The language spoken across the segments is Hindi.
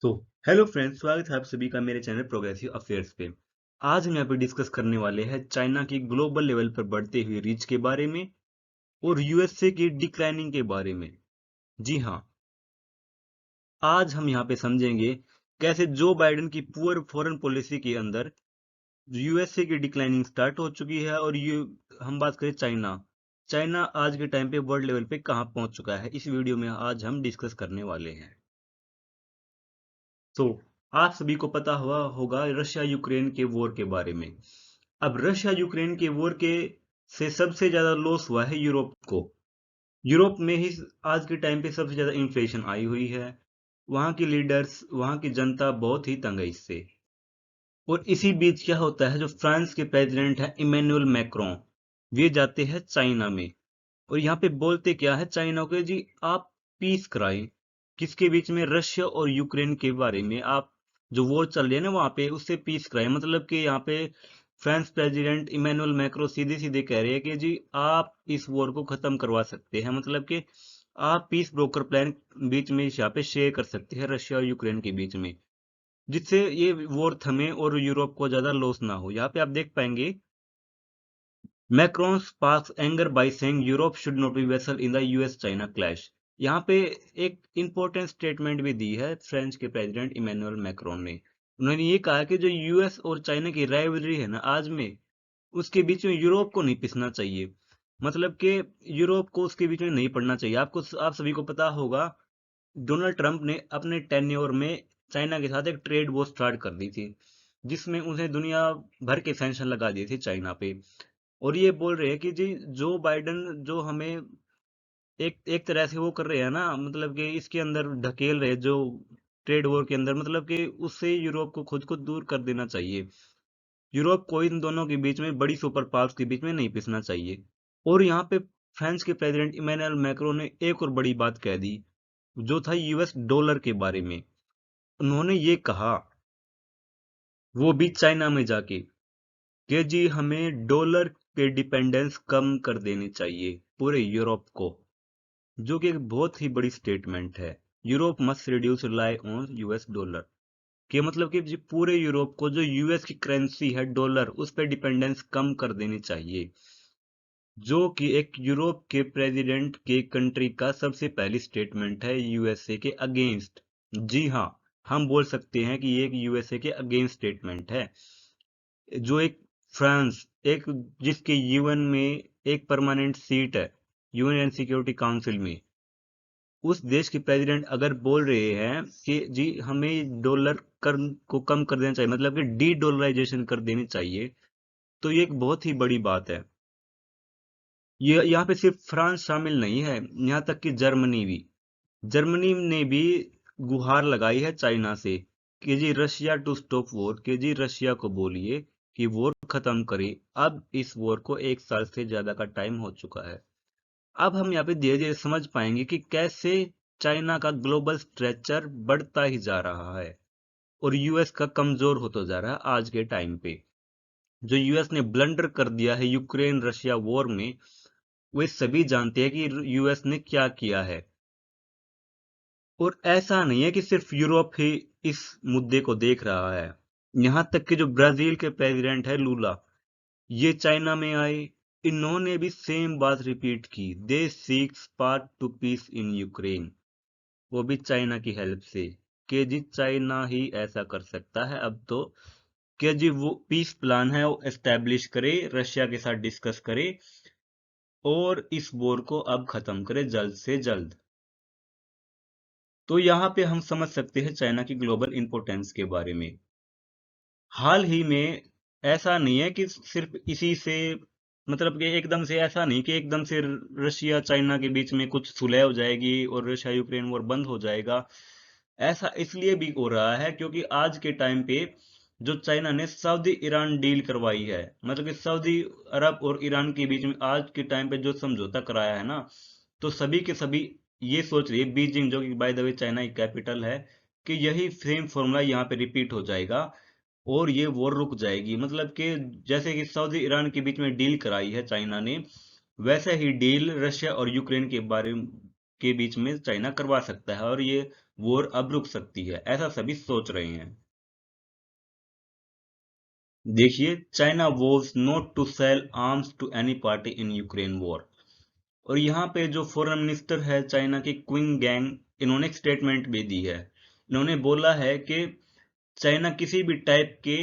तो हेलो फ्रेंड्स, स्वागत है आप सभी का मेरे चैनल प्रोग्रेसिव अफेयर्स पे। आज हम यहाँ पे डिस्कस करने वाले हैं चाइना की ग्लोबल लेवल पर बढ़ते हुए रीच के बारे में और यूएसए की डिक्लाइनिंग के बारे में। जी हाँ, आज हम यहाँ पे समझेंगे कैसे जो बाइडेन की पुअर फॉरेन पॉलिसी के अंदर यूएसए की डिक्लाइनिंग स्टार्ट हो चुकी है और हम बात करें चाइना। चाइना आज के टाइम पे वर्ल्ड लेवल पे कहाँ पहुंच चुका है, इस वीडियो में आज हम डिस्कस करने वाले हैं। तो आप सभी को पता हुआ होगा रशिया यूक्रेन के वॉर के बारे में। अब रशिया यूक्रेन के वॉर के से सबसे ज्यादा लॉस हुआ है यूरोप को। यूरोप में ही आज के टाइम पे सबसे ज्यादा इन्फ्लेशन आई हुई है। वहां की लीडर्स, वहां की जनता बहुत ही तंग है इससे। और इसी बीच क्या होता है, जो फ्रांस के प्रेसिडेंट है इमैनुअल मैक्रोन, वे जाते हैं चाइना में। और यहाँ पे बोलते क्या है चाइना को, जी आप पीस कराएं। किसके बीच में? रशिया और यूक्रेन के बारे में। आप जो वॉर चल रही है ना वहां पे, उससे पीस कराएं। मतलब कि यहाँ पे फ्रांस प्रेसिडेंट इमैनुअल मैक्रो सीधे सीधे कह रहे हैं कि जी आप इस वॉर को खत्म करवा सकते हैं। मतलब कि आप पीस ब्रोकर प्लान बीच में यहाँ पे शेयर कर सकते हैं रशिया और यूक्रेन के बीच में, जिससे ये वॉर थमे और यूरोप को ज्यादा लॉस ना हो। यहाँ पे आप देख पाएंगे Macron sparks anger by saying Europe should not be vessel in the US-China clash। यहाँ पे एक इंपॉर्टेंट स्टेटमेंट भी दी है फ्रेंच के प्रेसिडेंट इमैनुअल मैक्रोन ने। उन्होंने ये कहा कि जो यूएस और चाइना की राइवलरी है ना आज में, उसके बीच में यूरोप को नहीं पिसना चाहिए। मतलब कि यूरोप को उसके बीच में नहीं पड़ना चाहिए। आप सभी को पता होगा डोनाल्ड ट्रंप ने अपने टेन्योर में चाइना के साथ एक ट्रेड वॉर स्टार्ट कर दी थी, जिसमें उन्हें दुनिया भर के सैंक्शन लगा दिए थे चाइना पे। और ये बोल रहे हैं कि जी जो बाइडन जो हमें एक एक तरह से वो कर रहे हैं ना, मतलब कि इसके अंदर ढकेल रहे हैं जो ट्रेड वॉर के अंदर, मतलब कि उससे यूरोप को खुद को दूर कर देना चाहिए। यूरोप को इन दोनों के बीच में, बड़ी सुपर पावर्स के बीच में नहीं पिसना चाहिए। और यहाँ पे फ्रांस के प्रेसिडेंट इमैनुअल मैक्रो ने एक और बड़ी बात कह दी, जो था यूएस डॉलर के बारे में। उन्होंने ये कहा, वो भी चाइना में जाके, कि जी हमें डॉलर पे डिपेंडेंस कम कर देनी चाहिए पूरे यूरोप को, जो कि एक बहुत ही बड़ी स्टेटमेंट है। Europe must reduce rely on US dollar, कि मतलब कि जी पूरे यूरोप को जो यूएस की करेंसी है डॉलर, उस पर डिपेंडेंस कम कर देनी चाहिए। जो कि एक यूरोप के प्रेसिडेंट के कंट्री का सबसे पहली स्टेटमेंट है यूएसए के अगेंस्ट। जी हाँ, हम बोल सकते हैं कि ये एक यूएसए के अगेंस्ट स्टेटमेंट है। जो एक फ्रांस, एक जिसके यूएन में एक परमानेंट सीट है, यूएन एंड सिक्योरिटी काउंसिल में, उस देश के प्रेसिडेंट अगर बोल रहे हैं कि जी हमें डॉलर कर को कम कर देना चाहिए, मतलब कि डी डॉलराइजेशन कर देनी चाहिए, तो ये एक बहुत ही बड़ी बात है। ये यहाँ पे सिर्फ फ्रांस शामिल नहीं है, यहाँ तक कि जर्मनी ने भी गुहार लगाई है चाइना से कि जी रशिया टू स्टॉप वॉर, कि जी रशिया को बोलिए कि वॉर खत्म करे। अब इस वॉर को 1 साल से ज्यादा का टाइम हो चुका है। अब हम यहाँ पे धीरे धीरे समझ पाएंगे कि कैसे चाइना का ग्लोबल स्ट्रेचर बढ़ता ही जा रहा है और यूएस का कमजोर होता जा रहा है आज के टाइम पे। जो यूएस ने ब्लंडर कर दिया है यूक्रेन रशिया वॉर में, वे सभी जानते हैं कि यूएस ने क्या किया है। और ऐसा नहीं है कि सिर्फ यूरोप ही इस मुद्दे को देख रहा है। यहाँ तक कि जो ब्राजील के प्रेसिडेंट है लूला, ये चाइना में आए, इन्होंने भी सेम बात रिपीट की, they seeks path to peace in Ukraine, वो भी चाइना की हेल्प से, कि जी चाइना ही ऐसा कर सकता है अब तो, कि जी वो पीस प्लान है वो एस्टेब्लिश करे, रशिया के साथ डिस्कस करे और इस वॉर को अब खत्म करे जल्द से जल्द। तो यहाँ पे हम समझ सकते हैं चाइना की ग्लोबल इंपोर्टेंस के बारे में। हाल ही में ऐसा नहीं है कि सिर्फ इसी से, मतलब कि एकदम से ऐसा नहीं कि एकदम से रशिया चाइना के बीच में कुछ सुलह हो जाएगी और रशिया यूक्रेन वॉर बंद हो जाएगा। ऐसा इसलिए भी हो रहा है क्योंकि आज के टाइम पे जो चाइना ने सऊदी ईरान डील करवाई है, मतलब कि सऊदी अरब और ईरान के बीच में आज के टाइम पे जो समझौता कराया है ना, तो सभी के सभी ये सोच रही है, बीजिंग जो कि बाय द वे चाइना की कैपिटल है, कि यही सेम फॉर्मूला यहाँ पे रिपीट हो जाएगा और ये वॉर रुक जाएगी। मतलब कि जैसे कि सऊदी ईरान के बीच में डील कराई है चाइना ने, वैसे ही डील रशिया और यूक्रेन के बीच में चाइना करवा सकता है और ये वॉर अब रुक सकती है, ऐसा सभी सोच रहे हैं। देखिए, China was not to sell arms to any party in Ukraine war. और यहाँ पे जो फॉरेन मिनिस्टर है चाइना की क्विंग गैंग, इन्होंने एक स्टेटमेंट भी दी है। इन्होंने बोला है कि चाइना किसी भी टाइप के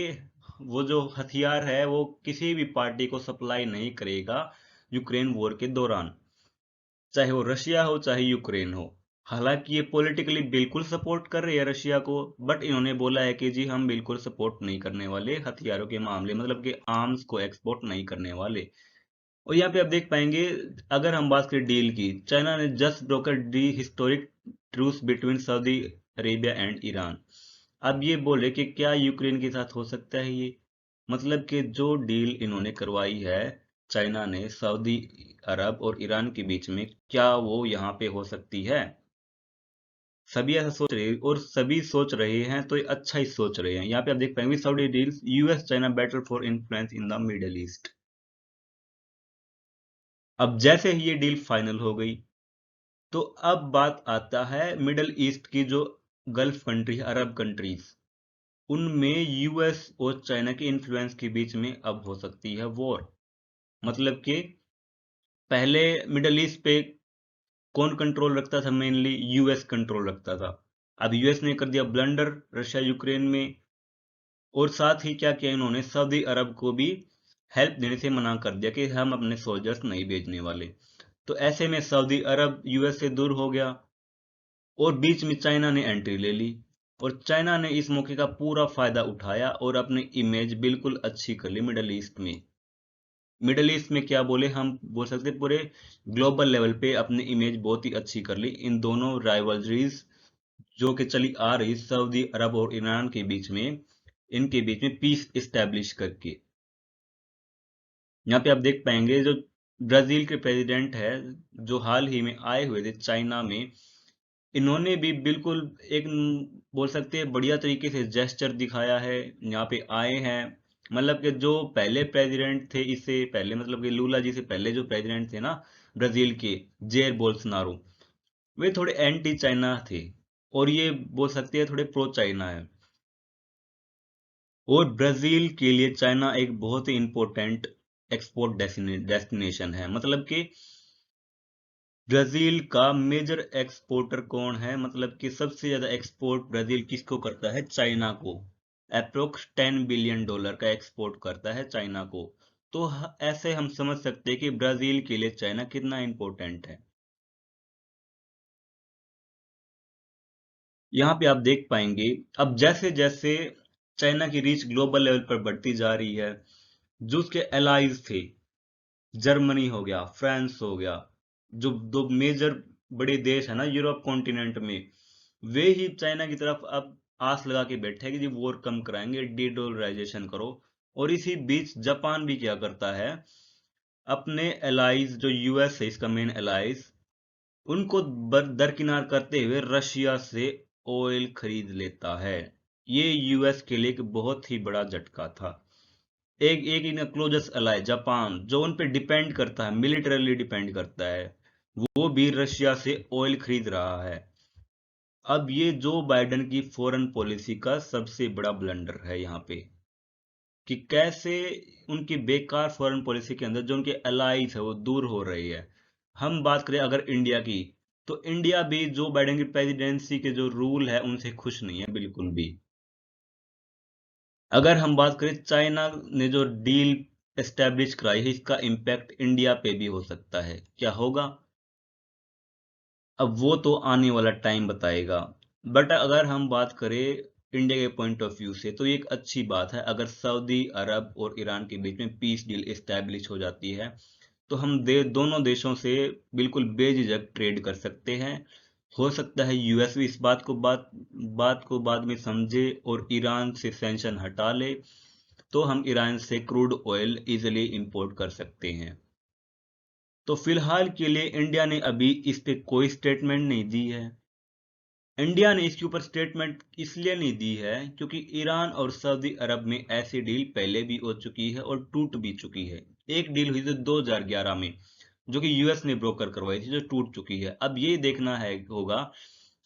वो जो हथियार है वो किसी भी पार्टी को सप्लाई नहीं करेगा यूक्रेन वॉर के दौरान, चाहे वो रशिया हो चाहे यूक्रेन हो। हालांकि ये पॉलिटिकली बिल्कुल सपोर्ट कर रही है रशिया को, बट इन्होंने बोला है कि जी हम बिल्कुल सपोर्ट नहीं करने वाले हथियारों के मामले, मतलब कि आर्म्स को एक्सपोर्ट नहीं करने वाले। और यहाँ पे आप देख पाएंगे, अगर हम बात करें डील की, चाइना ने just broker the historic truce between Saudi Arabia and Iran. अब ये बोले कि क्या यूक्रेन के साथ हो सकता है ये, मतलब कि जो डील इन्होंने करवाई है चाइना ने सऊदी अरब और ईरान के बीच में, क्या वो यहाँ पे हो सकती है? सभी ऐसा सोच रहे हैं, और सभी सोच रहे हैं तो ये अच्छा ही सोच रहे हैं। यहाँ पे आप देख पाएंगे Saudi deals US China battle for influence in the middle east. अब जैसे ही ये डील फाइनल हो गई, तो अब बात आता है मिडल ईस्ट की जो गल्फ कंट्री है, अरब कंट्रीज, उनमें यूएस और चाइना के इन्फ्लुएंस के बीच में अब हो सकती है वॉर। मतलब कि पहले मिडल ईस्ट पे कौन कंट्रोल रखता था? मेनली यूएस कंट्रोल रखता था। अब यूएस ने कर दिया ब्लंडर रशिया यूक्रेन में, और साथ ही क्या किया इन्होंने, सऊदी अरब को भी हेल्प देने से मना कर दिया कि हम अपने सोल्जर्स नहीं भेजने वाले। तो ऐसे में सऊदी अरब यूएस से दूर हो गया, और बीच में चाइना ने एंट्री ले ली। और चाइना ने इस मौके का पूरा फायदा उठाया और अपनी इमेज बिल्कुल अच्छी कर ली मिडल ईस्ट में। मिडल ईस्ट में क्या बोले, हम बोल सकते पूरे ग्लोबल लेवल पे अपनी इमेज बहुत ही अच्छी कर ली इन दोनों राइवलरीज जो कि चली आ रही सऊदी अरब और ईरान के बीच में, इनके बीच में पीस इस्टेब्लिश करके। यहाँ पे आप देख पाएंगे जो ब्राजील के प्रेसिडेंट है, जो हाल ही में आए हुए थे चाइना में, इन्होंने भी बिल्कुल एक बोल सकते हैं बढ़िया तरीके से जेस्चर दिखाया है। यहाँ पे आए हैं, मतलब कि जो पहले प्रेसिडेंट थे इससे पहले, मतलब कि लूला जी से पहले जो प्रेसिडेंट थे ना ब्राजील के, जेयर बोल्सोनारो, वे थोड़े एंटी चाइना थे, और ये बोल सकते हैं थोड़े प्रो चाइना है। और ब्राजील के लिए चाइना एक बहुत ही इंपॉर्टेंट एक्सपोर्ट डेस्टिनेशन है। मतलब कि ब्राजील का मेजर एक्सपोर्टर कौन है, मतलब कि सबसे ज्यादा एक्सपोर्ट ब्राजील किसको करता है? चाइना को। अप्रोक्स $10 बिलियन का एक्सपोर्ट करता है चाइना को। तो ऐसे हम समझ सकते हैं कि ब्राजील के लिए चाइना कितना इंपॉर्टेंट है। यहाँ पे आप देख पाएंगे, अब जैसे जैसे चाइना की रीच ग्लोबल लेवल पर बढ़ती जा रही है, जो उसके एलाइज थे, जर्मनी हो गया, फ्रांस हो गया, जो दो मेजर बड़े देश है ना यूरोप कॉन्टिनेंट में, वे ही चाइना की तरफ अब आस लगा के बैठे हैं कि जी वॉर कम कराएंगे, डीडोलराइजेशन करो। और इसी बीच जापान भी क्या करता है, अपने एलाइज जो यूएस है इसका मेन एलाइज, उनको दरकिनार करते हुए रशिया से ऑयल खरीद लेता है। ये यूएस के लिए एक बहुत ही बड़ा झटका था। एक एक इन क्लोजेस्ट अलाय जापान, जो उन पे डिपेंड करता है, मिलिटरली डिपेंड करता है, वो भी रशिया से ऑयल खरीद रहा है। अब ये जो बाइडेन की फॉरेन पॉलिसी का सबसे बड़ा ब्लंडर है यहाँ पे, कि कैसे उनकी बेकार फॉरेन पॉलिसी के अंदर जो उनके अलाइज है वो दूर हो रही है। हम बात करें अगर इंडिया की, तो इंडिया भी जो बाइडेन की प्रेसिडेंसी के जो रूल है उनसे खुश नहीं है बिल्कुल भी। अगर हम बात करें चाइना ने जो डील एस्टेब्लिश कराई है, इसका इम्पैक्ट इंडिया पे भी हो सकता है, क्या होगा अब वो तो आने वाला टाइम बताएगा। बट अगर हम बात करें इंडिया के पॉइंट ऑफ व्यू से, तो ये एक अच्छी बात है अगर सऊदी अरब और ईरान के बीच में पीस डील एस्टेब्लिश हो जाती है, तो हम दोनों देशों से बिल्कुल बेझिझक ट्रेड कर सकते हैं। हो सकता है यूएस भी इस बात को बाद में समझे और ईरान से सैंक्शन हटा ले, तो हम ईरान से क्रूड ऑयल इजिली इंपोर्ट कर सकते हैं। तो फिलहाल के लिए इंडिया ने अभी इस पे कोई स्टेटमेंट नहीं दी है। इंडिया ने इसके ऊपर स्टेटमेंट इसलिए नहीं दी है क्योंकि ईरान और सऊदी अरब में ऐसी डील पहले भी हो चुकी है और टूट भी चुकी है। एक डील हुई थी 2011 में, जो कि यूएस ने ब्रोकर करवाई थी, जो टूट चुकी है। अब ये देखना है होगा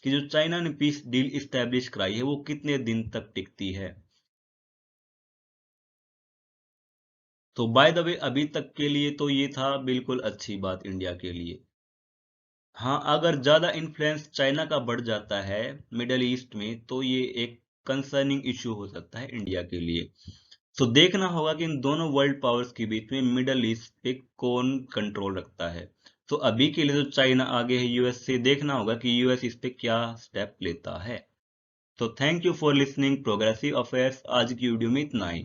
कि जो चाइना ने पीस डील इस्टेब्लिश कराई है वो कितने दिन तक टिकती है। तो बाय द वे अभी तक के लिए तो ये था बिल्कुल अच्छी बात इंडिया के लिए। हाँ, अगर ज्यादा इन्फ्लुएंस चाइना का बढ़ जाता है मिडल ईस्ट में तो ये एक कंसर्निंग इशू हो सकता है इंडिया के लिए। तो देखना होगा कि इन दोनों वर्ल्ड पावर्स के बीच में मिडल ईस्ट पे कौन कंट्रोल रखता है। तो अभी के लिए तो चाइना आगे है यूएस से, देखना होगा कि यूएस इस पे क्या स्टेप लेता है। तो thank you for listening progressive affairs, आज की वीडियो में इतना ही।